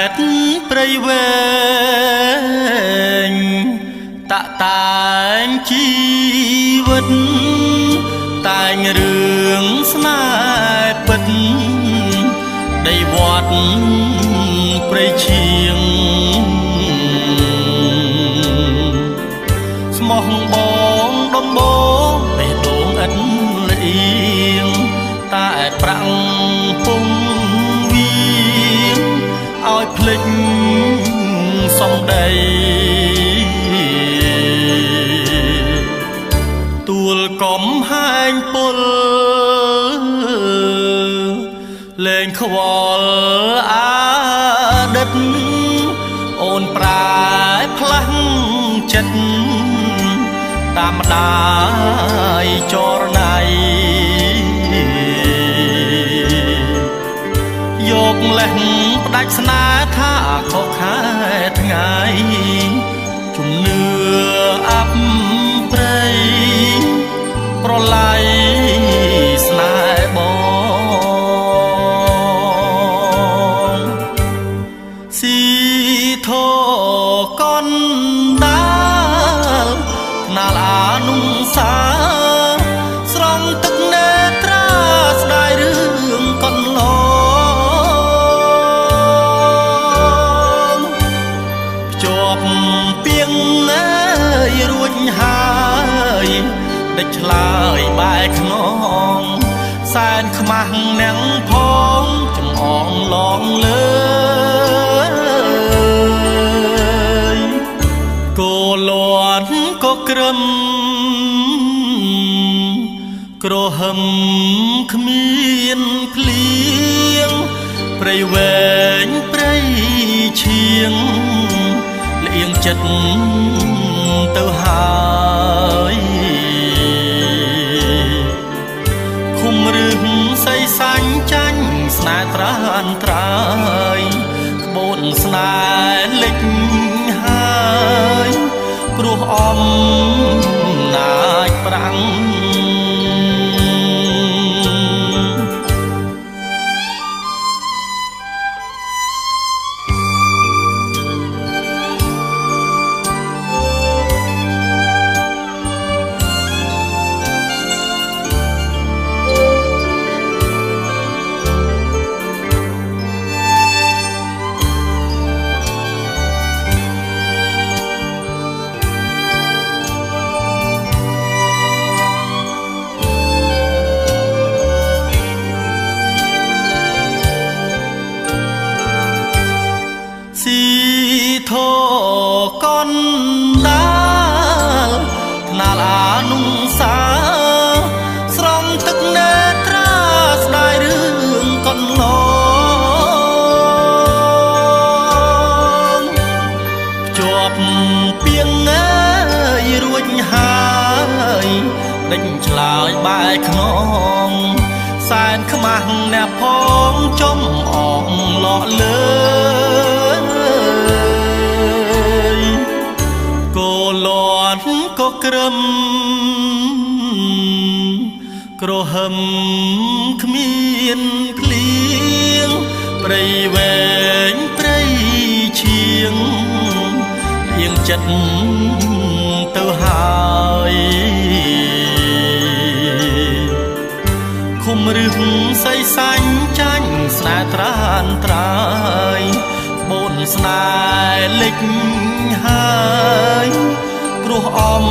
តព្រៃវែងតាក់តែងជីវិតតែងរឿងស្នេហ៍ពិតដីវត្តព្រៃឈៀងស្មោះបងដំបងបេះដូងឥតលៀងតែប្រាំងពុំវាឲ្យភ្លេចសំដីទួលកំហែងពលលែងខ្វល់អាដិតអូនប្រែផ្លាស់ចិត្តតាមដាយចរណៃយកលេះផ្ដាច់ស្នេហ៍ថាខុសខែថ្ងៃជំនឿអាប់ព្រៃប្រឡាយស្នេហ៍បងស៊ីធោកនដាលណាលអានុសាស្រង់ទឹកនេត្រាស្ដាយរឿងកន្លងជាប់ពីងអើយរួចហើយដេចឆ្លើយបែកខ្នងសែនខ្មាស់នាងផងចំអងឡងលើគោលន់ក៏ក្រឹមក្រហឹមគ្មានភ្លៀងព្រៃវែងព្រៃឈៀងលៀងចិត្តទៅហើយឃុំរឹងសៃសាញ់ចាញ់ស្នេហ៍ត្រានត្រើយក្បូនស្នេហ៍លិចហើយព្រោះអំណាចប្រាំងស៊ីធោកនដាលណាលអានុសាស្រង់ទឹកនេត្រាស្ដាយរឿងកន្លងជាប់ពីងអើយរួចហើយដេញឆ្លើយបែកខ្នងសែនខ្មាស់អ្នកផងចំអងឡក់លើគោលន់ក៏ក្រឹមក្រហឹមគ្មានភ្លៀងព្រៃវែងព្រៃឈៀងលៀងចិត្តទៅហើយឃុំរឹងសៃសាញ់ចាញ់ស្នេហ៍ត្រានត្រើយបូនស្នេហ៍លិចហើយព្រោះអំ